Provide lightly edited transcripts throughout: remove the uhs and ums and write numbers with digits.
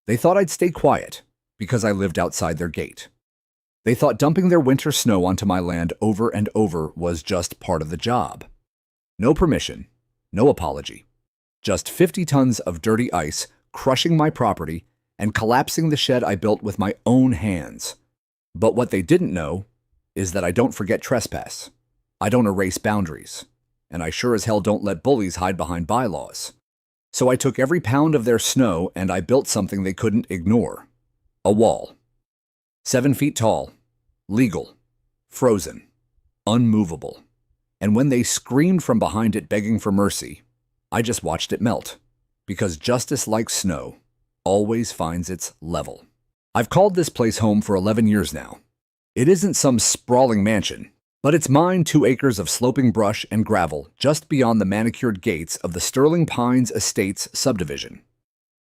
They thought I'd stay quiet because I lived outside their gate. They thought dumping their winter snow onto my land over and over was just part of the job. No permission, no apology. Just 50 tons of dirty ice crushing my property and collapsing the shed I built with my own hands. But what they didn't know is that I don't forget trespass. I don't erase boundaries. And I sure as hell don't let bullies hide behind bylaws. So I took every pound of their snow and I built something they couldn't ignore. A wall. 7 feet tall, legal, frozen, unmovable. And when they screamed from behind it begging for mercy, I just watched it melt. Because justice, like snow, always finds its level. I've called this place home for 11 years now. It isn't some sprawling mansion, but it's mine, 2 acres of sloping brush and gravel just beyond the manicured gates of the Sterling Pines Estates subdivision.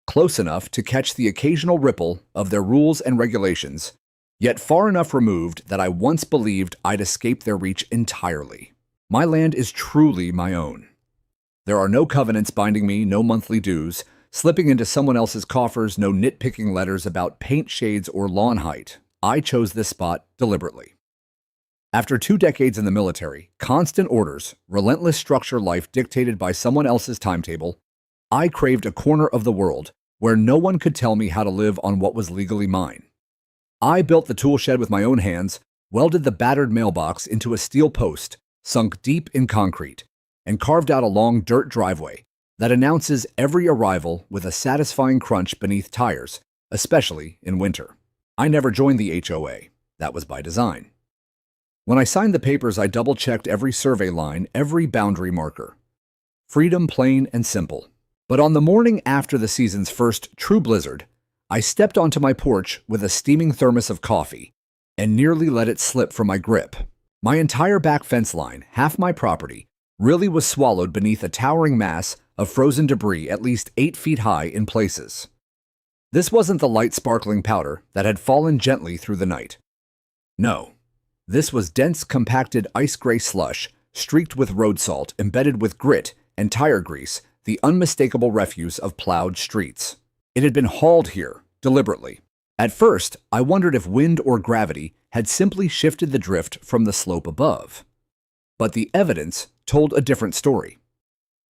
Close enough to catch the occasional ripple of their rules and regulations, yet far enough removed that I once believed I'd escape their reach entirely. My land is truly my own. There are no covenants binding me, no monthly dues, slipping into someone else's coffers, no nitpicking letters about paint shades or lawn height. I chose this spot deliberately. After 2 decades in the military, constant orders, relentless structure life dictated by someone else's timetable, I craved a corner of the world where no one could tell me how to live on what was legally mine. I built the tool shed with my own hands, welded the battered mailbox into a steel post, sunk deep in concrete, and carved out a long dirt driveway that announces every arrival with a satisfying crunch beneath tires, especially in winter. I never joined the HOA. That was by design. When I signed the papers, I double-checked every survey line, every boundary marker. Freedom plain and simple. But on the morning after the season's first true blizzard, I stepped onto my porch with a steaming thermos of coffee and nearly let it slip from my grip. My entire back fence line, half my property, really was swallowed beneath a towering mass of frozen debris at least 8 feet high in places. This wasn't the light sparkling powder that had fallen gently through the night. No, this was dense compacted ice-gray slush streaked with road salt embedded with grit and tire grease, the unmistakable refuse of plowed streets. It had been hauled here, deliberately. At first, I wondered if wind or gravity had simply shifted the drift from the slope above. But the evidence told a different story.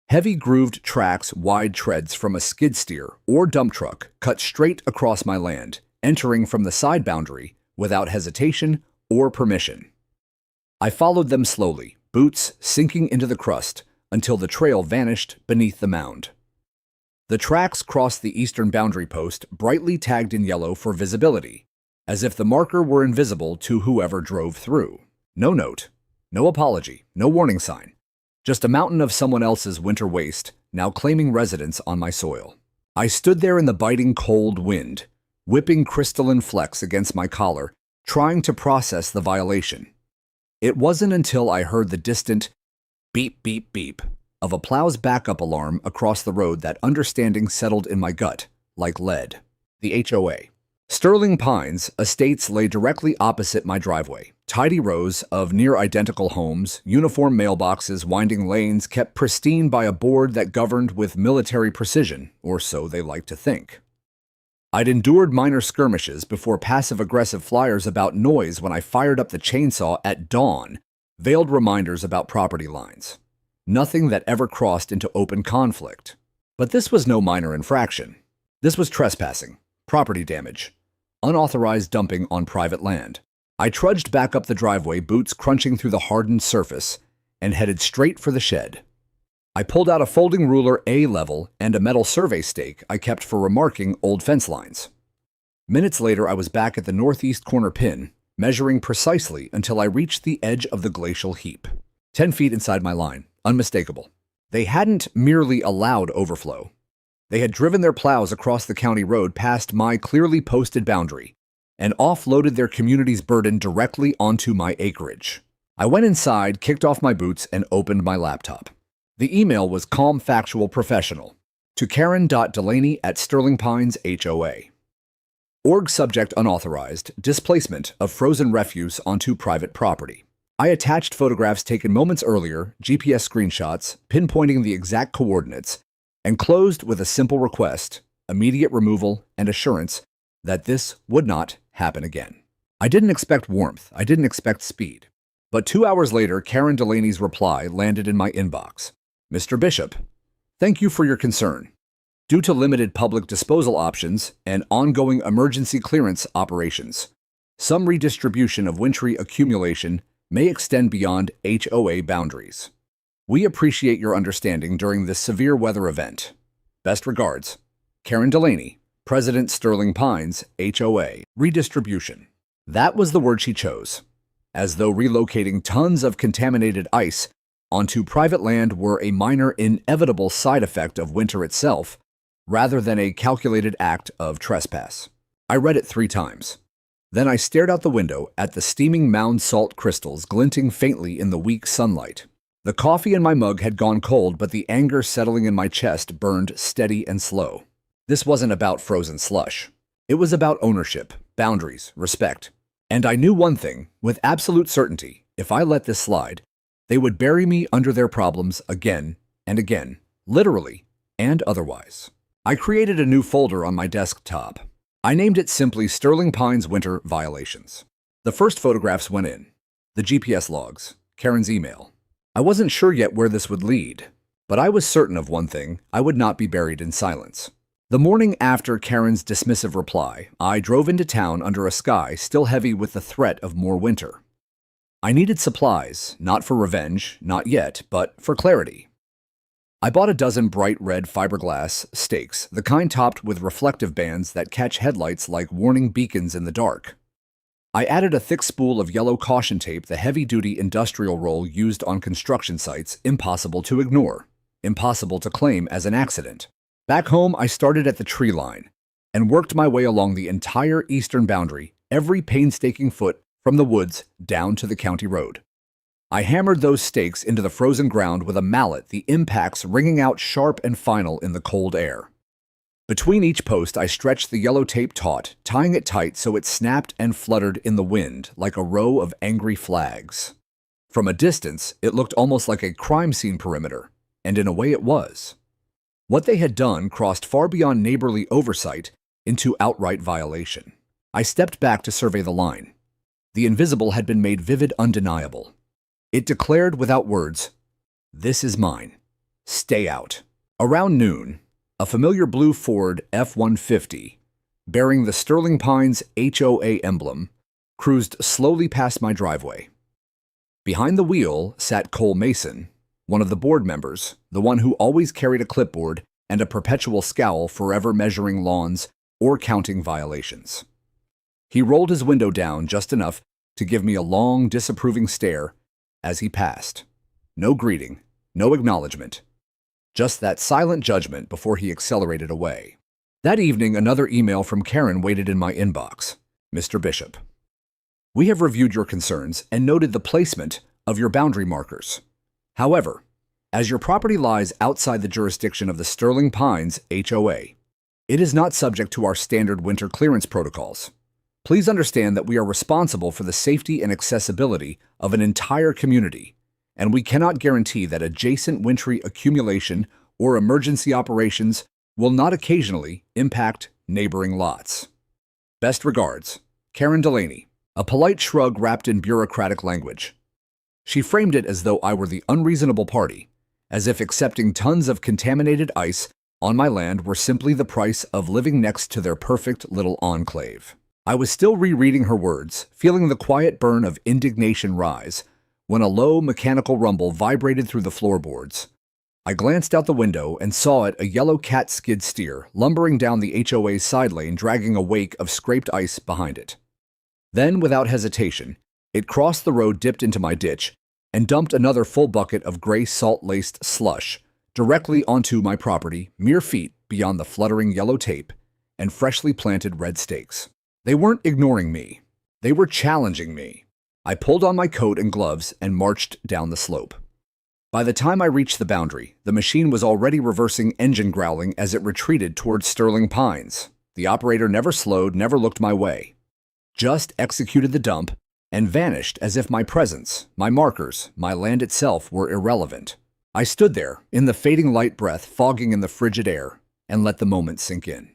Heavy grooved tracks, wide treads from a skid steer or dump truck cut straight across my land, entering from the side boundary without hesitation or permission. I followed them slowly, boots sinking into the crust until the trail vanished beneath the mound. The tracks crossed the eastern boundary post, brightly tagged in yellow for visibility, as if the marker were invisible to whoever drove through. No note, no apology, no warning sign. Just a mountain of someone else's winter waste, now claiming residence on my soil. I stood there in the biting cold wind, whipping crystalline flecks against my collar, trying to process the violation. It wasn't until I heard the distant beep, beep, beep of a plow's backup alarm across the road that understanding settled in my gut like lead. The HOA. Sterling Pines Estates lay directly opposite my driveway. Tidy rows of near-identical homes, uniform mailboxes, winding lanes kept pristine by a board that governed with military precision, or so they liked to think. I'd endured minor skirmishes before passive-aggressive flyers about noise when I fired up the chainsaw at dawn, veiled reminders about property lines. Nothing that ever crossed into open conflict. But this was no minor infraction. This was trespassing, property damage, unauthorized dumping on private land. I trudged back up the driveway, boots crunching through the hardened surface, and headed straight for the shed. I pulled out a folding ruler A-level and a metal survey stake I kept for remarking old fence lines. Minutes later, I was back at the northeast corner pin, measuring precisely until I reached the edge of the glacial heap. 10 feet inside my line, unmistakable. They hadn't merely allowed overflow. They had driven their plows across the county road past my clearly posted boundary and offloaded their community's burden directly onto my acreage. I went inside, kicked off my boots, and opened my laptop. The email was calm, factual, professional. To Karen.Delaney@Sterling Pines HOA. Org subject unauthorized, displacement of frozen refuse onto private property. I attached photographs taken moments earlier, GPS screenshots, pinpointing the exact coordinates, and closed with a simple request. immediate removal, and assurance that this would not happen again. I didn't expect warmth. I didn't expect speed. But 2 hours later, Karen Delaney's reply landed in my inbox. Mr. Bishop, thank you for your concern. Due to limited public disposal options and ongoing emergency clearance operations, some redistribution of wintry accumulation may extend beyond HOA boundaries. We appreciate your understanding during this severe weather event. Best regards, Karen Delaney, President Sterling Pines, HOA, Redistribution. That was the word she chose, as though relocating tons of contaminated ice onto private land were a minor inevitable side effect of winter itself, rather than a calculated act of trespass. I read it 3 times. Then I stared out the window at the steaming mound salt crystals glinting faintly in the weak sunlight. The coffee in my mug had gone cold, but the anger settling in my chest burned steady and slow. This wasn't about frozen slush. It was about ownership, boundaries, respect. And I knew one thing, with absolute certainty: if I let this slide, they would bury me under their problems again and again, literally and otherwise. I created a new folder on my desktop. I named it simply Sterling Pines Winter Violations. The first photographs went in. The GPS logs, Karen's email. I wasn't sure yet where this would lead, but I was certain of one thing: I would not be buried in silence. The morning after Karen's dismissive reply, I drove into town under a sky still heavy with the threat of more winter. I needed supplies, not for revenge, not yet, but for clarity. I bought a dozen bright red fiberglass stakes, the kind topped with reflective bands that catch headlights like warning beacons in the dark. I added a thick spool of yellow caution tape, the heavy-duty industrial roll used on construction sites, impossible to ignore, impossible to claim as an accident. Back home, I started at the tree line and worked my way along the entire eastern boundary, every painstaking foot from the woods down to the county road. I hammered those stakes into the frozen ground with a mallet, the impacts ringing out sharp and final in the cold air. Between each post, I stretched the yellow tape taut, tying it tight so it snapped and fluttered in the wind like a row of angry flags. From a distance, it looked almost like a crime scene perimeter, and in a way it was. What they had done crossed far beyond neighborly oversight into outright violation. I stepped back to survey the line. The invisible had been made vivid, undeniable. It declared without words, "This is mine. Stay out." Around noon, a familiar blue Ford F-150, bearing the Sterling Pines HOA emblem, cruised slowly past my driveway. Behind the wheel sat Cole Mason, one of the board members, the one who always carried a clipboard and a perpetual scowl, forever measuring lawns or counting violations. He rolled his window down just enough to give me a long, disapproving stare as he passed. No greeting, no acknowledgement. Just that silent judgment before he accelerated away. That evening, another email from Karen waited in my inbox. Mr. Bishop, we have reviewed your concerns and noted the placement of your boundary markers. However, as your property lies outside the jurisdiction of the Sterling Pines HOA, it is not subject to our standard winter clearance protocols. Please understand that we are responsible for the safety and accessibility of an entire community, and we cannot guarantee that adjacent wintry accumulation or emergency operations will not occasionally impact neighboring lots. Best regards, Karen Delaney. A polite shrug wrapped in bureaucratic language. She framed it as though I were the unreasonable party, as if accepting tons of contaminated ice on my land were simply the price of living next to their perfect little enclave. I was still rereading her words, feeling the quiet burn of indignation rise, when a low mechanical rumble vibrated through the floorboards. I glanced out the window and saw it, a yellow cat skid steer, lumbering down the HOA's side lane, dragging a wake of scraped ice behind it. Then, without hesitation, it crossed the road, dipped into my ditch, and dumped another full bucket of gray salt-laced slush directly onto my property, mere feet beyond the fluttering yellow tape and freshly planted red stakes. They weren't ignoring me. They were challenging me. I pulled on my coat and gloves and marched down the slope. By the time I reached the boundary, the machine was already reversing engine growling as it retreated towards Sterling Pines. The operator never slowed, never looked my way. Just executed the dump and vanished as if my presence, my markers, my land itself were irrelevant. I stood there, in the fading light breath fogging in the frigid air, and let the moment sink in.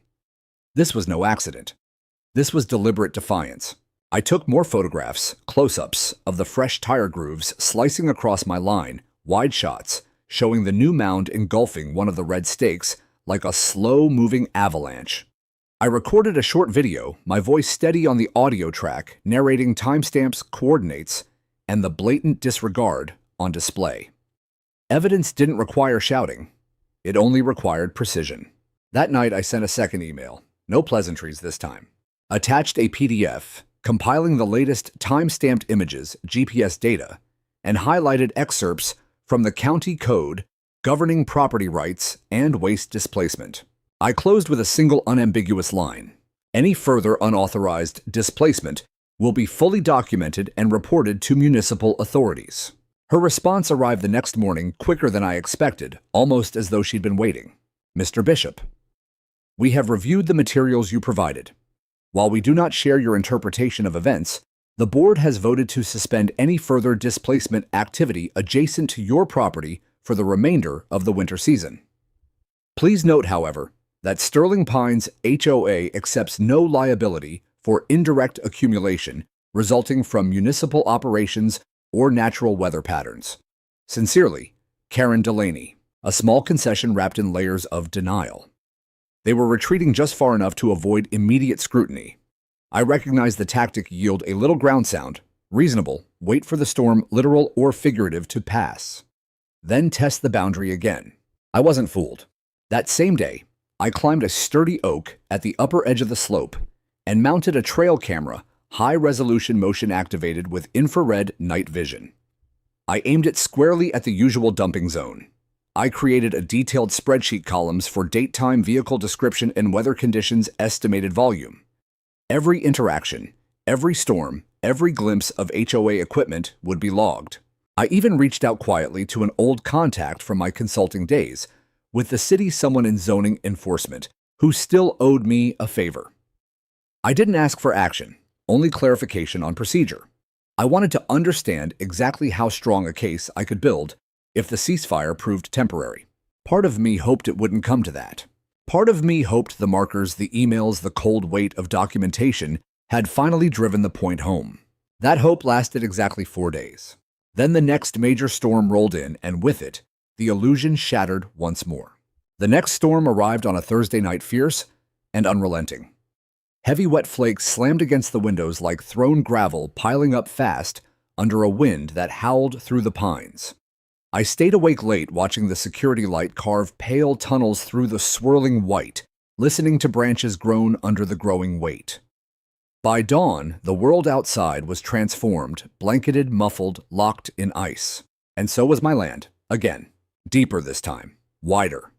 This was no accident. This was deliberate defiance. I took more photographs, close-ups, of the fresh tire grooves slicing across my line, wide shots, showing the new mound engulfing one of the red stakes like a slow-moving avalanche. I recorded a short video, my voice steady on the audio track, narrating timestamps, coordinates, and the blatant disregard on display. Evidence didn't require shouting. It only required precision. That night, I sent a second email. No pleasantries this time. Attached a PDF, compiling the latest time-stamped images, GPS data, and highlighted excerpts from the county code governing property rights and waste displacement. I closed with a single unambiguous line. Any further unauthorized displacement will be fully documented and reported to municipal authorities. Her response arrived the next morning quicker than I expected, almost as though she'd been waiting. Mr. Bishop, we have reviewed the materials you provided. While we do not share your interpretation of events, the board has voted to suspend any further displacement activity adjacent to your property for the remainder of the winter season. Please note, however, that Sterling Pines HOA accepts no liability for indirect accumulation resulting from municipal operations or natural weather patterns. Sincerely, Karen Delaney, a small concession wrapped in layers of denial. They were retreating just far enough to avoid immediate scrutiny. I recognized the tactic yield a little ground sound, reasonable, wait for the storm, literal or figurative, to pass. Then test the boundary again. I wasn't fooled. That same day, I climbed a sturdy oak at the upper edge of the slope and mounted a trail camera, high-resolution motion activated with infrared night vision. I aimed it squarely at the usual dumping zone. I created a detailed spreadsheet columns for date, time, vehicle description, and weather conditions estimated volume. Every interaction, every storm, every glimpse of HOA equipment would be logged. I even reached out quietly to an old contact from my consulting days, with the city someone in zoning enforcement, who still owed me a favor. I didn't ask for action, only clarification on procedure. I wanted to understand exactly how strong a case I could build if the ceasefire proved temporary. Part of me hoped it wouldn't come to that. Part of me hoped the markers, the emails, the cold weight of documentation had finally driven the point home. That hope lasted exactly 4 days. Then the next major storm rolled in, and with it, the illusion shattered once more. The next storm arrived on a Thursday night, fierce and unrelenting. Heavy wet flakes slammed against the windows like thrown gravel piling up fast under a wind that howled through the pines. I stayed awake late watching the security light carve pale tunnels through the swirling white, listening to branches groan under the growing weight. By dawn, the world outside was transformed, blanketed, muffled, locked in ice. And so was my land, again. Deeper this time, wider.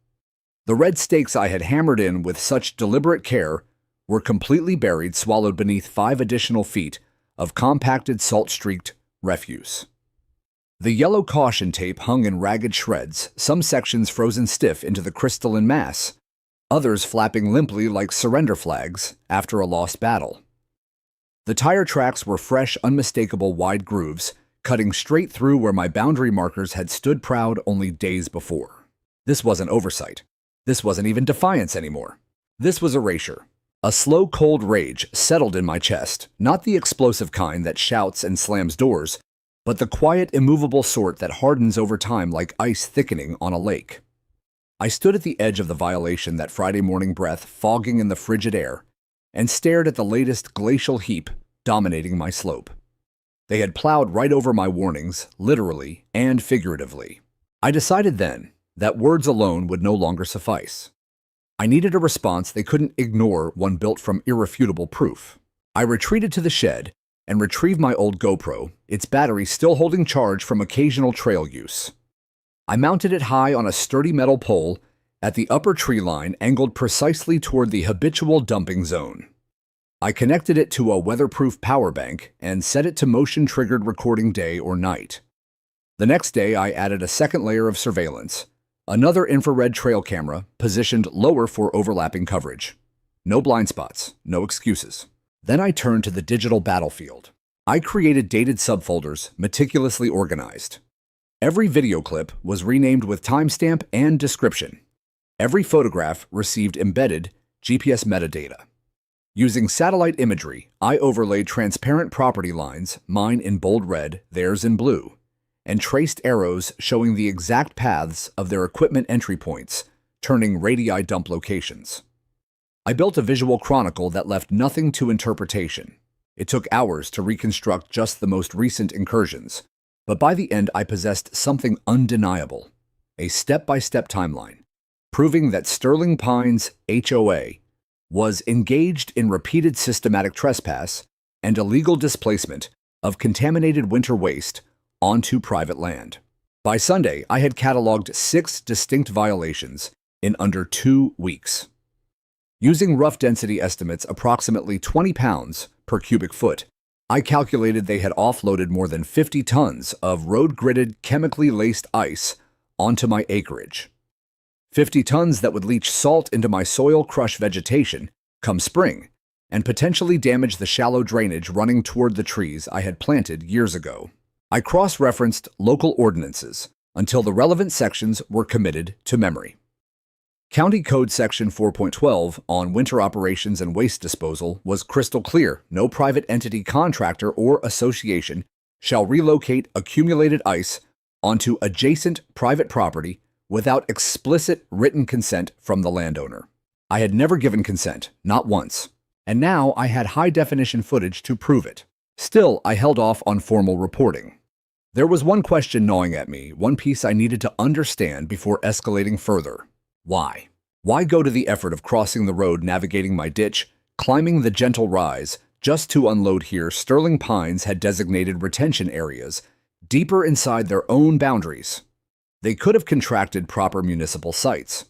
The red stakes I had hammered in with such deliberate care were completely buried, swallowed beneath 5 additional feet of compacted, salt-streaked refuse. The yellow caution tape hung in ragged shreds, some sections frozen stiff into the crystalline mass, others flapping limply like surrender flags after a lost battle. The tire tracks were fresh, unmistakable wide grooves, cutting straight through where my boundary markers had stood proud only days before. This wasn't oversight. This wasn't even defiance anymore. This was erasure. A slow, cold rage settled in my chest, not the explosive kind that shouts and slams doors, but the quiet, immovable sort that hardens over time like ice thickening on a lake. I stood at the edge of the violation, that Friday morning breath fogging in the frigid air, and stared at the latest glacial heap dominating my slope. They had plowed right over my warnings, literally and figuratively. I decided then that words alone would no longer suffice. I needed a response they couldn't ignore, one built from irrefutable proof. I retreated to the shed and retrieved my old GoPro, its battery still holding charge from occasional trail use. I mounted it high on a sturdy metal pole at the upper tree line, angled precisely toward the habitual dumping zone. I connected it to a weatherproof power bank and set it to motion-triggered recording day or night. The next day, I added a second layer of surveillance, another infrared trail camera positioned lower for overlapping coverage. No blind spots, no excuses. Then I turned to the digital battlefield. I created dated subfolders, meticulously organized. Every video clip was renamed with timestamp and description. Every photograph received embedded GPS metadata. Using satellite imagery, I overlaid transparent property lines, mine in bold red, theirs in blue, and traced arrows showing the exact paths of their equipment entry points, turning radii dump locations. I built a visual chronicle that left nothing to interpretation. It took hours to reconstruct just the most recent incursions, but by the end I possessed something undeniable, a step-by-step timeline, proving that Sterling Pines HOA was engaged in repeated systematic trespass and illegal displacement of contaminated winter waste onto private land. By Sunday, I had cataloged 6 distinct violations in under 2 weeks. Using rough density estimates approximately 20 pounds per cubic foot, I calculated they had offloaded more than 50 tons of road-gridded, chemically laced ice onto my acreage. 50 tons that would leach salt into my soil-crush vegetation come spring and potentially damage the shallow drainage running toward the trees I had planted years ago. I cross-referenced local ordinances until the relevant sections were committed to memory. County Code Section 4.12 on winter operations and waste disposal was crystal clear. No private entity, contractor, or association shall relocate accumulated ice onto adjacent private property without explicit written consent from the landowner. I had never given consent, not once, and now I had high-definition footage to prove it. Still, I held off on formal reporting. There was one question gnawing at me, one piece I needed to understand before escalating further. Why? Why go to the effort of crossing the road, navigating my ditch, climbing the gentle rise, just to unload here? Sterling Pines had designated retention areas deeper inside their own boundaries. They could have contracted proper municipal sites.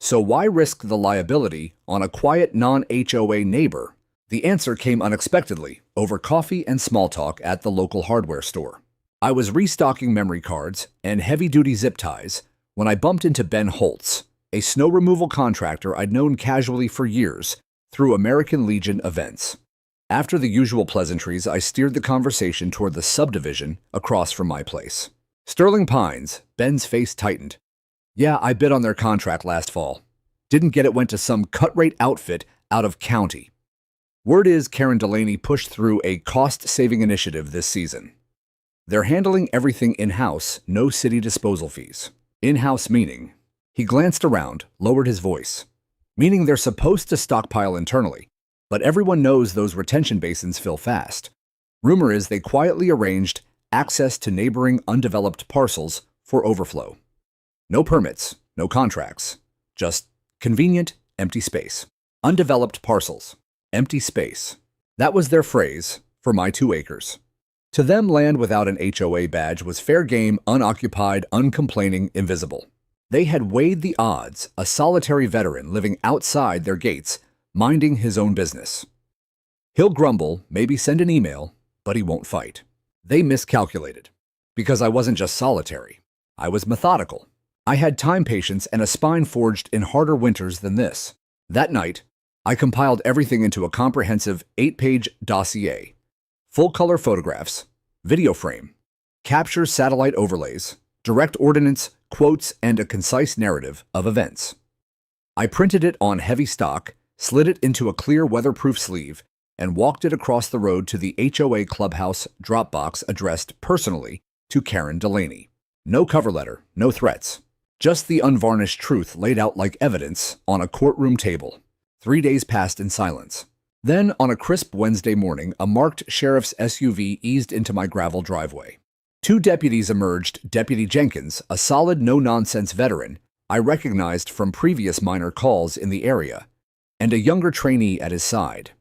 So why risk the liability on a quiet non-HOA neighbor? The answer came unexpectedly, over coffee and small talk at the local hardware store. I was restocking memory cards and heavy-duty zip ties when I bumped into Ben Holtz, a snow removal contractor I'd known casually for years through American Legion events. After the usual pleasantries, I steered the conversation toward the subdivision across from my place. Sterling Pines, Ben's face tightened. Yeah, I bid on their contract last fall. Didn't get it, went to some cut-rate outfit out of county. Word is Karen Delaney pushed through a cost-saving initiative this season. They're handling everything in-house, no city disposal fees. In-house meaning? He glanced around, lowered his voice. Meaning they're supposed to stockpile internally, but everyone knows those retention basins fill fast. Rumor is they quietly arranged access to neighboring undeveloped parcels for overflow. No permits, no contracts, just convenient, empty space. Undeveloped parcels, empty space. That was their phrase for my 2 acres. To them, land without an HOA badge was fair game, unoccupied, uncomplaining, invisible. They had weighed the odds, a solitary veteran living outside their gates, minding his own business. He'll grumble, maybe send an email, but he won't fight. They miscalculated. Because I wasn't just solitary. I was methodical. I had time, patience, and a spine forged in harder winters than this. That night, I compiled everything into a comprehensive 8-page dossier. Full-color photographs, video frame, captures, satellite overlays, direct ordinance, quotes, and a concise narrative of events. I printed it on heavy stock, slid it into a clear weatherproof sleeve, and walked it across the road to the HOA clubhouse Dropbox addressed personally to Karen Delaney. No cover letter, no threats. Just the unvarnished truth laid out like evidence on a courtroom table. 3 days passed in silence. Then, on a crisp Wednesday morning, a marked sheriff's SUV eased into my gravel driveway. 2 deputies emerged, Deputy Jenkins, a solid no-nonsense veteran I recognized from previous minor calls in the area, and a younger trainee at his side.